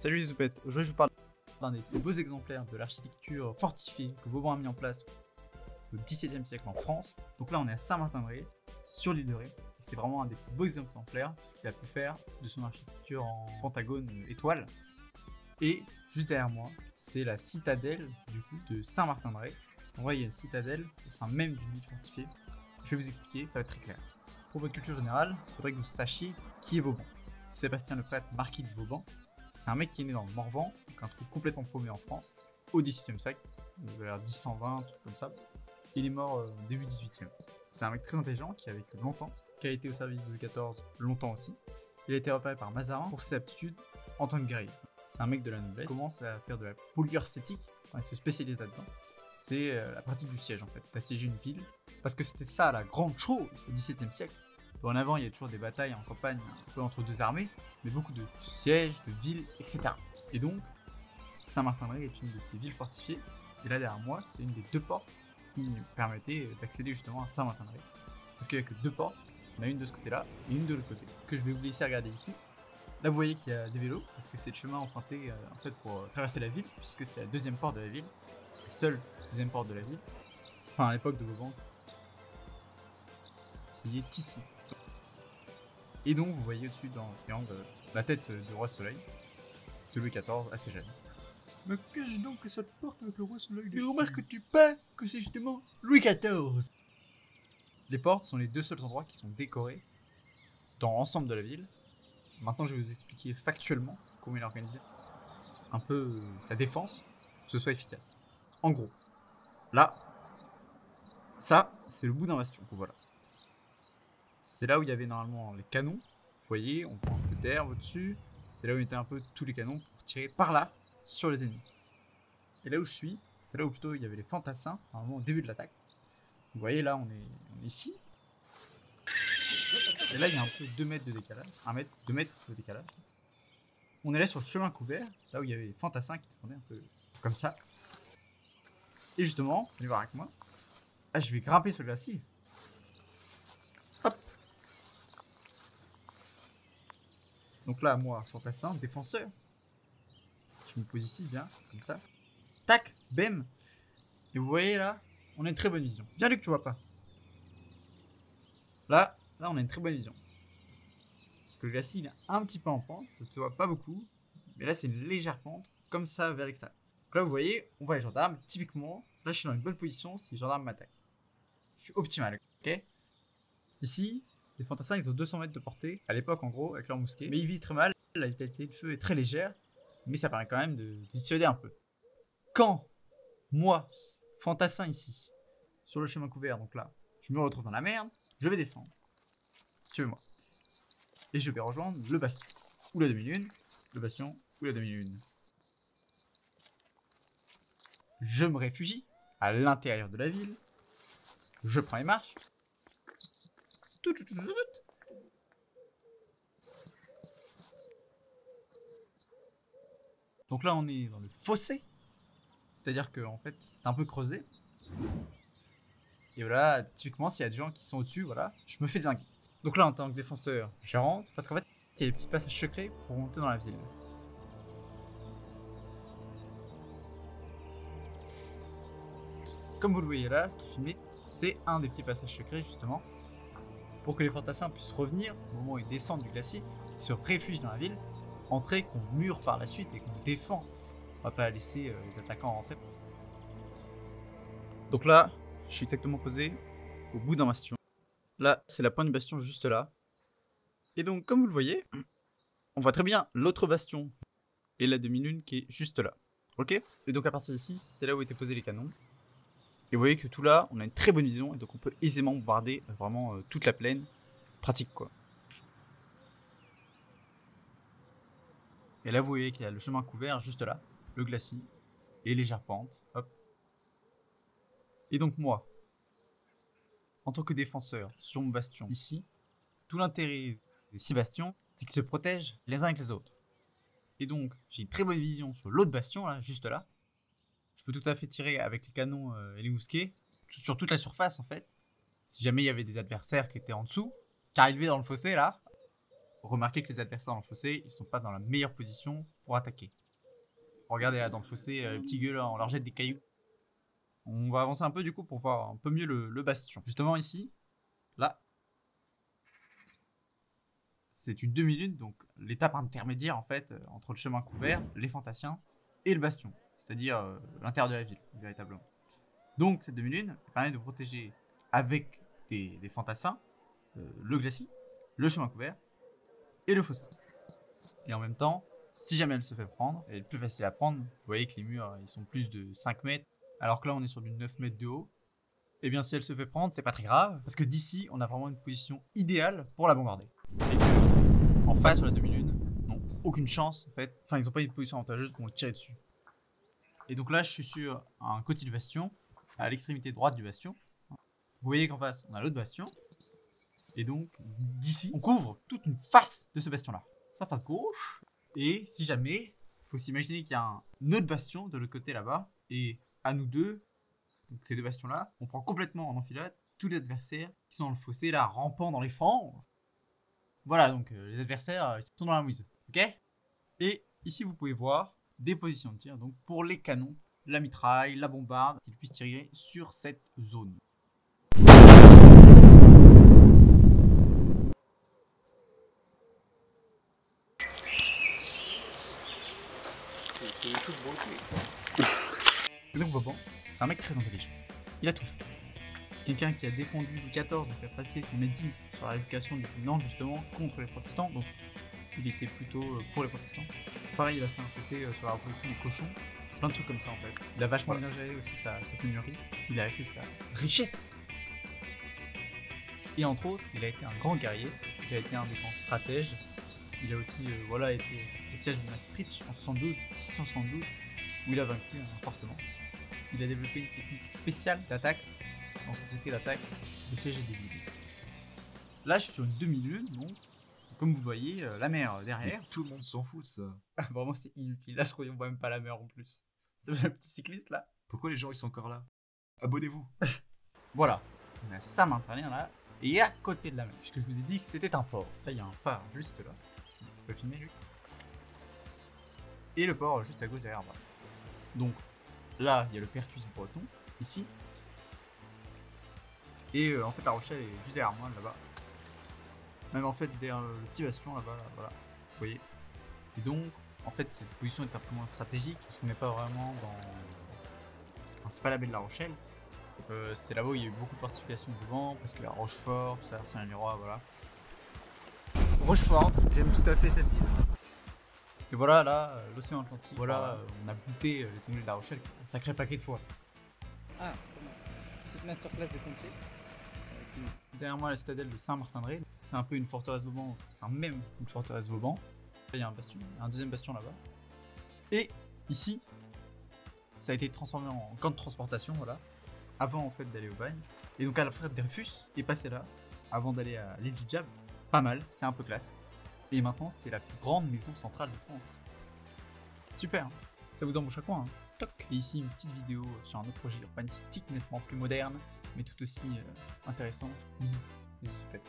Salut les zoupettes, aujourd'hui je vous parle d'un des plus beaux exemplaires de l'architecture fortifiée que Vauban a mis en place au XVIIe siècle en France. Donc là on est à Saint-Martin-de-Ré, sur l'île de Ré, et c'est vraiment un des plus beaux exemplaires de ce qu'il a pu faire de son architecture en pentagone étoile. Et juste derrière moi, c'est la citadelle du coup de Saint-Martin-de-Ré. On voit il y a une citadelle au sein même d'une ville fortifiée. Je vais vous expliquer, ça va être très clair. Pour votre culture générale, il faudrait que vous sachiez qui est Vauban. Sébastien le prêtre, marquis de Vauban, c'est un mec qui est né dans le Morvan, donc un truc complètement paumé en France, au XVIIe siècle, vers 1020, un truc comme ça. Il est mort début 18e. C'est un mec très intelligent qui a vécu longtemps, qui a été au service de Louis XIV longtemps aussi. Il a été repéré par Mazarin pour ses aptitudes en tant que guerrier. C'est un mec de la noblesse, il commence à faire de la polluercétique, il se spécialise là-dedans. C'est la pratique du siège en fait, d'assiéger une ville, parce que c'était ça la grande chose au XVIIe siècle. Dorénavant, il y a toujours des batailles en campagne un peu entre deux armées, mais beaucoup de sièges, de villes, etc. Et donc, Saint-Martin-de-Ré est une de ces villes fortifiées, et là derrière moi, c'est une des deux portes qui permettaient d'accéder justement à Saint-Martin-de-Ré. Parce qu'il n'y a que deux portes, on a une de ce côté-là et une de l'autre côté, que je vais vous laisser regarder ici. Là vous voyez qu'il y a des vélos, parce que c'est le chemin emprunté en fait pour traverser la ville, puisque c'est la deuxième porte de la ville, la seule deuxième porte de la ville, enfin à l'époque de Vauban, qui est ici. Et donc vous voyez au-dessus dans le triangle la tête du roi Soleil, de Louis XIV, assez jeune. Mais qu'est-ce donc que cette porte avec le roi Soleil dessus? Mais remarques-tu pas que c'est justement Louis XIV? Les portes sont les deux seuls endroits qui sont décorés dans l'ensemble de la ville. Maintenant je vais vous expliquer factuellement comment il a organisé un peu sa défense, que ce soit efficace. En gros, là, ça c'est le bout d'un bastion, voilà. C'est là où il y avait normalement les canons. Vous voyez, on prend un peu d'air au-dessus. C'est là où étaient un peu tous les canons pour tirer par là sur les ennemis. Et là où je suis, c'est là où plutôt il y avait les fantassins, normalement au début de l'attaque. Vous voyez, là on est ici. Et là il y a un peu 2 mètres de décalage. 1 mètre, 2 mètres de décalage. On est là sur le chemin couvert, là où il y avait les fantassins qui prenaient un peu comme ça. Et justement, venez voir avec moi. Là je vais grimper sur le glacier. Hop. Donc là, moi, fantassin, défenseur. Je me pose ici, bien, comme ça. Tac, bam. Et vous voyez là, on a une très bonne vision. Bien Luc, tu vois pas. Là, on a une très bonne vision. Parce que le glacier, il est un petit peu en pente, ça ne se voit pas beaucoup. Mais là, c'est une légère pente, comme ça, vers l'extérieur. Donc là, vous voyez, on voit les gendarmes. Typiquement, là, je suis dans une bonne position si les gendarmes m'attaquent. Je suis optimal, ok. Ici, les fantassins, ils ont 200 mètres de portée, à l'époque en gros, avec leur mousquet. Mais ils visent très mal, la vitalité de feu est très légère, mais ça permet quand même de dissuader un peu. Quand moi, fantassin ici, sur le chemin couvert, donc là, je me retrouve dans la merde, je vais descendre. Suivez-moi. Et je vais rejoindre le bastion, ou la demi-lune, le bastion, ou la demi-lune. Je me réfugie à l'intérieur de la ville, je prends les marches, donc là on est dans le fossé, c'est-à-dire que en fait c'est un peu creusé. Et voilà, typiquement s'il y a des gens qui sont au-dessus, voilà, je me fais désinguer. Donc là en tant que défenseur, je rentre, parce qu'en fait il y a des petits passages secrets pour monter dans la ville. Comme vous le voyez là, ce qui est filmé, c'est un des petits passages secrets justement, pour que les fantassins puissent revenir au moment où ils descendent du glacier, se réfugient dans la ville, entrer, qu'on mure par la suite et qu'on défend. On va pas laisser les attaquants rentrer. Donc là, je suis exactement posé au bout d'un bastion. Là, c'est la pointe du bastion juste là. Et donc, comme vous le voyez, on voit très bien l'autre bastion et la demi-lune qui est juste là. Ok? Et donc à partir d'ici, c'était là où étaient posés les canons. Et vous voyez que tout là, on a une très bonne vision et donc on peut aisément bombarder vraiment toute la plaine. Pratique quoi. Et là, vous voyez qu'il y a le chemin couvert juste là, le glacis et légère pente. Hop. Et donc moi, en tant que défenseur sur mon bastion ici, tout l'intérêt des 6 bastions, c'est qu'ils se protègent les uns avec les autres. Et donc, j'ai une très bonne vision sur l'autre bastion, là, juste là. Je peux tout à fait tirer avec les canons et les mousquets sur toute la surface, en fait. Si jamais il y avait des adversaires qui étaient en dessous, qui arrivaient dans le fossé, là, remarquez que les adversaires dans le fossé, ils sont pas dans la meilleure position pour attaquer. Regardez là, dans le fossé, les petits gueux là, on leur jette des cailloux. On va avancer un peu du coup pour voir un peu mieux le bastion. Justement ici, là, c'est une demi-lune, donc l'étape intermédiaire en fait entre le chemin couvert, les fantassiens et le bastion, c'est-à-dire l'intérieur de la ville, véritablement. Donc cette demi-lune permet de protéger avec des fantassins le glacis, le chemin couvert et le fossé. Et en même temps, si jamais elle se fait prendre, elle est plus facile à prendre. Vous voyez que les murs ils sont plus de 5 mètres, alors que là on est sur du 9 mètres de haut. Et bien si elle se fait prendre, c'est pas très grave, parce que d'ici on a vraiment une position idéale pour la bombarder. Et que, en face sur la demi-lune, n'ont aucune chance en fait. Enfin, ils n'ont pas eu de position avantageuse pour tirer dessus. Et donc là, je suis sur un côté du bastion, à l'extrémité droite du bastion. Vous voyez qu'en face, on a l'autre bastion. Et donc, d'ici, on couvre toute une face de ce bastion-là. Sa face gauche. Et si jamais, il faut s'imaginer qu'il y a un autre bastion de l'autre côté là-bas. Et à nous deux, donc ces deux bastions-là, on prend complètement en enfilade tous les adversaires qui sont dans le fossé, là, rampant dans les fangs. Voilà, donc les adversaires, ils sont dans la mouise. Ok? Et ici, vous pouvez voir des positions de tir, donc pour les canons, la mitraille, la bombarde, qu'ils puissent tirer sur cette zone. C'est de toute beauté. Et donc Boban, c'est un mec très intelligent. Il a tout fait. C'est quelqu'un qui a défendu Louis XIV de faire passer son édit sur la révocation du Nantes justement contre les protestants. Donc il était plutôt pour les protestants. Pareil, il a fait un côté sur la reproduction des cochons. Plein de trucs comme ça en fait. Il a vachement bien géré aussi sa seigneurie. Il a accru sa richesse. Et entre autres, il a été un grand guerrier. Il a été un des grands stratèges. Il a aussi voilà, été au siège de Maastricht en 672, où il a vaincu forcément. Il a développé une technique spéciale d'attaque dans son traité d'attaque des sièges et des villes. Là, je suis sur une demi-lune, donc comme vous voyez, la mer derrière. Mais tout le monde s'en fout de ça. Vraiment, c'est inutile. Là, je crois qu'on voit même pas la mer en plus. Le petit cycliste là. Pourquoi les gens ils sont encore là? Abonnez-vous. Voilà, on a Saint-Martin là, et à côté de la mer, puisque je vous ai dit que c'était un port. Là, il y a un phare juste là. Je peux filmer lui. Et le port juste à gauche derrière moi. Donc là, il y a le Pertuis breton, ici. Et en fait, la Rochelle est juste derrière moi, là-bas. Même en fait, derrière le petit bastion, là-bas, là, voilà. Vous voyez. Et donc, en fait, cette position est un peu moins stratégique, parce qu'on n'est pas vraiment dans... Enfin, c'est pas la baie de la Rochelle. C'est là-bas où il y a eu beaucoup de fortifications devant, parce que la Rochefort, tout ça, Arsenal-les-Rois, voilà. Rochefort, j'aime tout à fait cette ville. Et voilà, là, l'océan Atlantique, voilà, on a goûté les anglais de la Rochelle un sacré paquet de fois. Ah, cette masterclass de comté. Derrière moi, la citadelle de Saint-Martin-de-Ré. C'est un peu une forteresse Vauban, c'est même une forteresse Vauban. Là, il y a un bastion, un deuxième bastion là-bas. Et ici, ça a été transformé en camp de transportation, voilà, avant en fait d'aller au bagne. Et donc Alfred Dreyfus est passé là, avant d'aller à l'île du Diable. Pas mal, c'est un peu classe. Et maintenant, c'est la plus grande maison centrale de France. Super, hein, ça vous embauche à quoi, hein. Toc. Et ici, une petite vidéo sur un autre projet urbanistique nettement plus moderne, mais tout aussi intéressant. Bisous. Bisous,